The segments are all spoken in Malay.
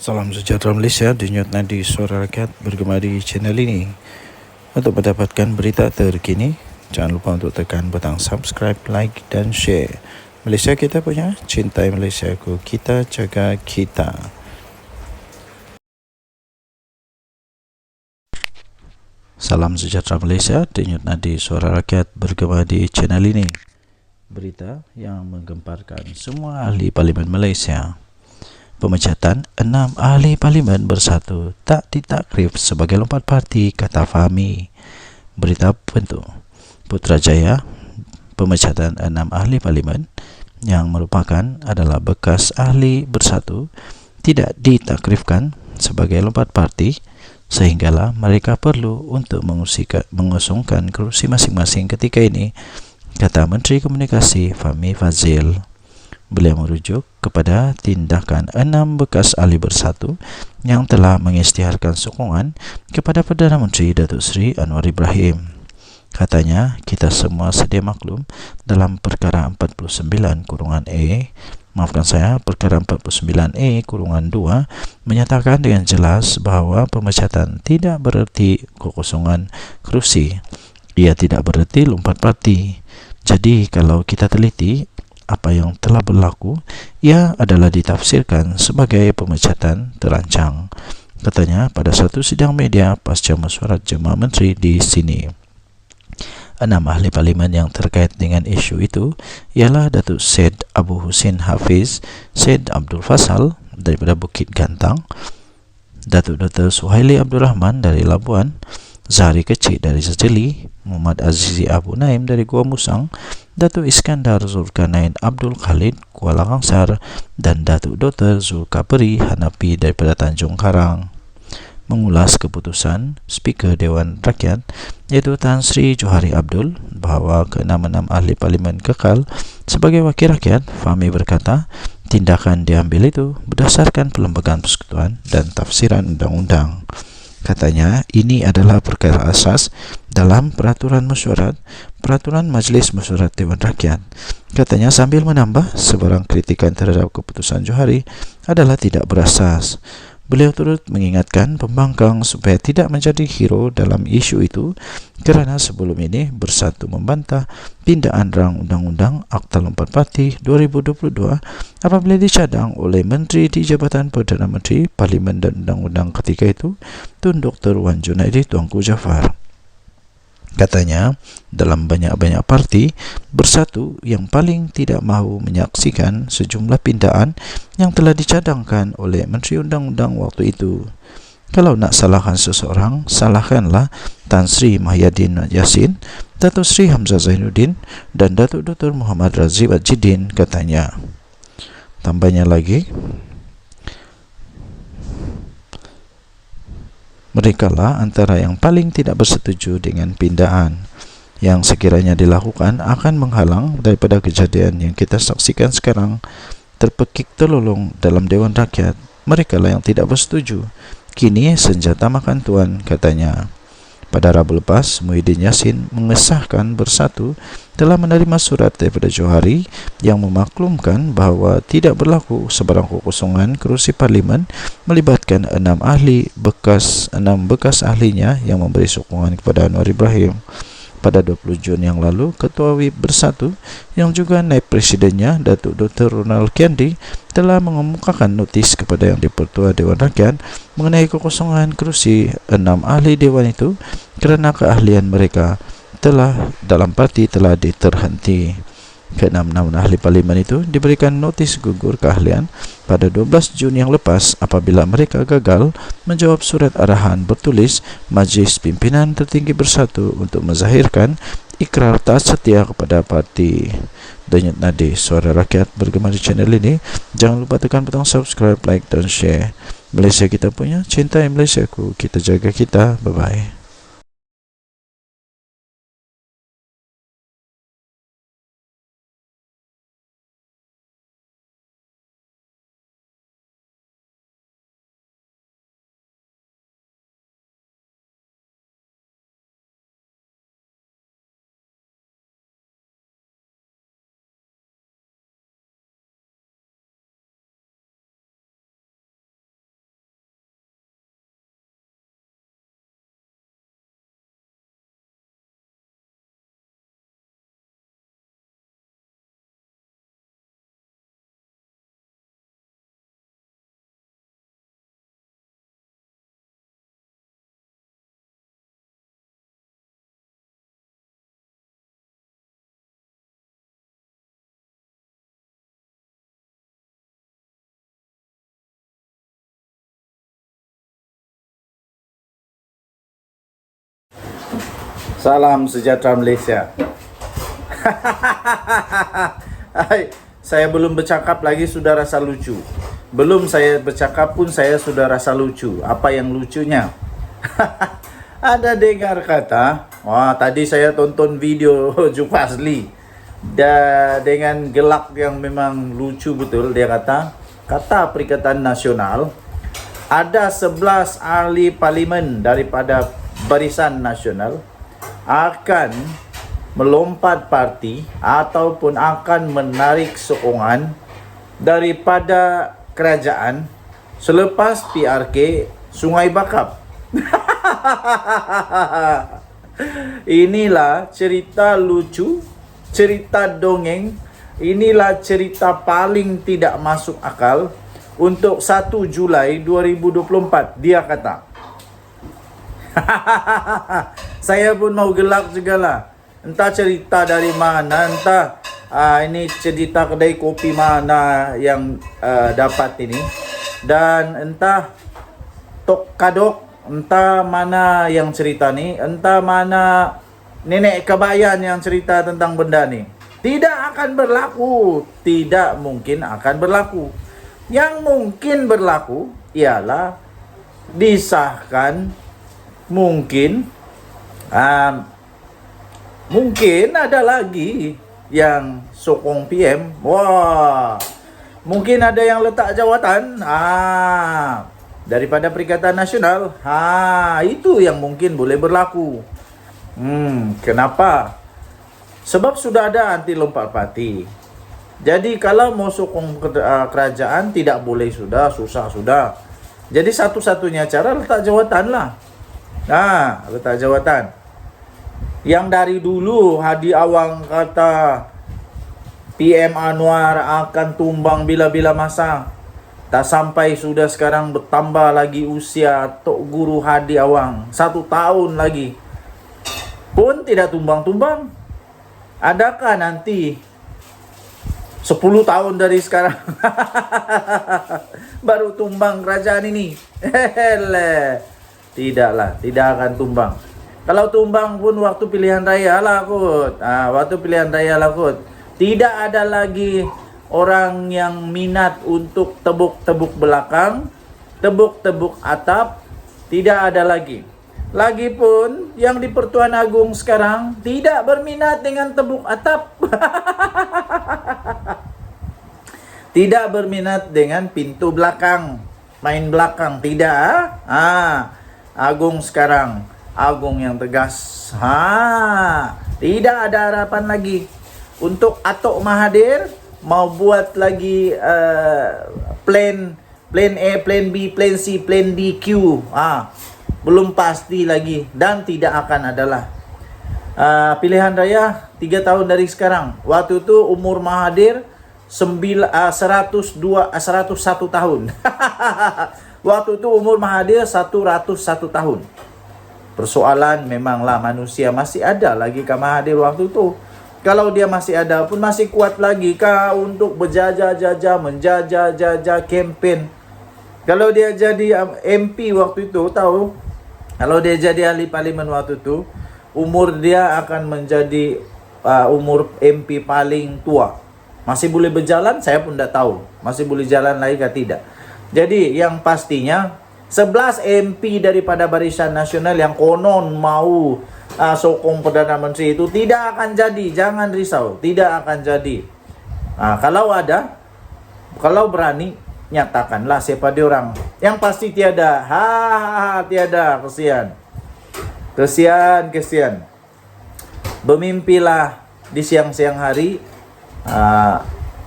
Salam sejahtera Malaysia, denyut nadi suara rakyat bergema di channel ini. Untuk mendapatkan berita terkini, jangan lupa untuk tekan butang subscribe, like dan share. Malaysia kita punya, cintai Malaysiaku, kita jaga kita. Salam sejahtera Malaysia, denyut nadi suara rakyat bergema di channel ini. Berita yang menggemparkan semua ahli Parlimen Malaysia. Pemecatan 6 ahli parlimen bersatu tak ditakrif sebagai lompat parti, kata Fahmi. Berita bentuk Putrajaya, pemecatan 6 ahli parlimen yang merupakan adalah bekas ahli bersatu tidak ditakrifkan sebagai lompat parti, sehinggalah mereka perlu untuk mengusungkan kerusi masing-masing ketika ini, kata Menteri Komunikasi Fahmi Fadzil. Beliau merujuk kepada tindakan 6 bekas ahli bersatu yang telah mengisytiharkan sokongan kepada Perdana Menteri Datuk Seri Anwar Ibrahim. Katanya, kita semua sedia maklum dalam perkara 49-A, perkara 49A-2 menyatakan dengan jelas bahawa pemecatan tidak bererti kekosongan kerusi. Ia tidak bererti lompat parti. Jadi, kalau kita teliti apa yang telah berlaku, ia adalah ditafsirkan sebagai pemecatan terancang, katanya pada satu sidang media pasca mesyuarat Jemaah Menteri di sini. 6 ahli parlimen yang terkait dengan isu itu ialah Datuk Syed Abu Husin Hafiz, Syed Abdul Fasal daripada Bukit Gantang, Datuk Dr. Suhaili Abdul Rahman dari Labuan, Zahari Kecil dari Sejeli, Muhammad Azizi Abu Naim dari Gua Musang, Datuk Iskandar Zulkarnain Abdul Khalid Kuala Kangsar, dan Datuk Dr. Zulkaperi Hanapi daripada Tanjung Karang. Mengulas keputusan Speaker Dewan Rakyat iaitu Tan Sri Johari Abdul bahawa ke-6 ahli parlimen kekal sebagai wakil rakyat, Fahmi berkata tindakan diambil itu berdasarkan Perlembagaan Persekutuan dan tafsiran undang-undang. Katanya, ini adalah perkara asas dalam peraturan mesyuarat, peraturan Majlis Mesyuarat Dewan Rakyat. Katanya sambil menambah, sebarang kritikan terhadap keputusan Johari adalah tidak berasas. Beliau turut mengingatkan pembangkang supaya tidak menjadi hero dalam isu itu kerana sebelum ini bersatu membantah pindaan rang Undang-Undang Akta Lompat Parti 2022 apabila dicadang oleh Menteri di Jabatan Perdana Menteri, Parlimen dan Undang-Undang ketika itu, Tun Dr. Wan Junaidi Tuanku Jaafar. Katanya, dalam banyak-banyak parti bersatu yang paling tidak mahu menyaksikan sejumlah pindaan yang telah dicadangkan oleh Menteri Undang-Undang waktu itu. Kalau nak salahkan seseorang, salahkanlah Tan Sri Mahyadin Yassin, Datuk Sri Hamzah Zainuddin dan Datuk Dr. Muhammad Razif Ajidin, katanya. Tambahnya lagi, merekalah antara yang paling tidak bersetuju dengan pindaan yang sekiranya dilakukan akan menghalang daripada kejadian yang kita saksikan sekarang terpekik terlolong dalam Dewan Rakyat. Merekalah yang tidak bersetuju. Kini senjata makan tuan, katanya. Pada Rabu lepas, Muhyiddin Yassin mengesahkan bersatu telah menerima surat daripada Johari yang memaklumkan bahawa tidak berlaku sebarang kekosongan kerusi parlimen melibatkan 6 bekas ahlinya yang memberi sokongan kepada Anwar Ibrahim. Pada 20 Jun yang lalu, Ketua WIP Bersatu yang juga naib presidennya, Datuk Dr. Ronald Kiandi, telah mengemukakan notis kepada Yang di-Pertua Dewan Rakyat mengenai kekosongan kerusi 6 ahli dewan itu kerana keahlian mereka dalam parti telah diterhenti. Ke-6 ahli parlimen itu diberikan notis gugur keahlian pada 12 Jun yang lepas apabila mereka gagal menjawab surat arahan bertulis Majlis Pimpinan Tertinggi Bersatu untuk menzahirkan ikrar tak setia kepada parti. Denyut nadi suara rakyat bergema di channel ini. Jangan lupa tekan butang subscribe, like dan share. Malaysia kita punya, cintai Malaysiaku, kita jaga kita. Bye-bye. Salam sejahtera Malaysia. Hai, saya belum bercakap lagi sudah rasa lucu. Belum saya bercakap pun saya sudah rasa lucu. Apa yang lucunya? Ada dengar kata, wah tadi saya tonton video Jupasli dengan gelak yang memang lucu betul. Dia kata Perikatan Nasional, ada 11 ahli parlimen daripada Barisan Nasional akan melompat parti ataupun akan menarik sokongan daripada kerajaan selepas PRK Sungai Bakap. Inilah cerita lucu, cerita dongeng, inilah cerita paling tidak masuk akal untuk 1 Julai 2024, dia kata. Saya pun mau gelak juga lah. Entah cerita dari mana, entah ini cerita kedai kopi mana yang dapat ini. Dan entah Tok Kadok, entah mana yang cerita ni, entah mana nenek Kabayan yang cerita tentang benda ni. Tidak akan berlaku, tidak mungkin akan berlaku. Yang mungkin berlaku ialah disahkan mungkin ada lagi yang sokong PM. Wah, mungkin ada yang letak jawatan daripada Perikatan Nasional. Itu yang mungkin boleh berlaku. Kenapa? Sebab sudah ada anti lompat parti. Jadi kalau mau sokong kerajaan tidak boleh, sudah susah sudah. Jadi satu-satunya cara letak jawatan lah. Letak jawatan. Yang dari dulu Hadi Awang kata PM Anwar akan tumbang bila-bila masa. Tak sampai sudah sekarang bertambah lagi usia Tok Guru Hadi Awang 1 tahun lagi pun tidak tumbang-tumbang. Adakah nanti 10 tahun dari sekarang baru tumbang kerajaan ini? Tidaklah, tidak akan tumbang. Kalau tumbang pun waktu pilihan raya lah kot. Waktu pilihan raya lah kot. Tidak ada lagi orang yang minat untuk tebuk-tebuk belakang, tebuk-tebuk atap. Tidak ada lagi. Lagipun yang di Pertuan Agong sekarang tidak berminat dengan tebuk atap. Tidak berminat dengan pintu belakang, main belakang, tidak. Agong sekarang, Agong yang tegas. Tidak ada harapan lagi. Untuk Atok Mahathir mau buat lagi plan A, plan B, plan C, plan D, Q. Belum pasti lagi dan tidak akan adalah. Pilihan raya 3 tahun dari sekarang. Waktu itu umur Mahathir 101 tahun. Waktu itu umur Mahathir 101 tahun. Persoalan memanglah manusia masih ada lagi ke Mahathir waktu itu. Kalau dia masih ada pun masih kuat lagi kah untuk berjajah-jajah, menjajah-jajah kempen. Kalau dia jadi MP waktu itu, tahu? Kalau dia jadi ahli parlimen waktu itu, umur dia akan menjadi umur MP paling tua. Masih boleh berjalan? Saya pun tidak tahu. Masih boleh jalan lagi ke tidak. Jadi yang pastinya 11 MP daripada Barisan Nasional yang konon mau sokong Perdana Menteri itu tidak akan jadi. Jangan risau, tidak akan jadi. Kalau ada, kalau berani, nyatakanlah siapa dia orang. Yang pasti tiada. Tiada. Kesian. Bermimpilah di siang-siang hari.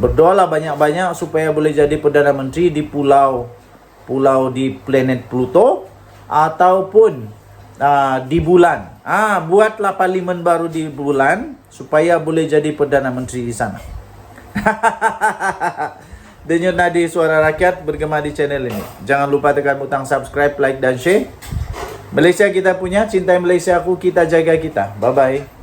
Berdoalah banyak-banyak supaya boleh jadi Perdana Menteri di pulau di planet Pluto ataupun di bulan. Buatlah parlimen baru di bulan supaya boleh jadi Perdana Menteri di sana. Denyut Nadi Suara Rakyat bergema di channel ini. Jangan lupa tekan butang subscribe, like dan share. Malaysia kita punya, cintai Malaysia aku, kita jaga kita. Bye bye.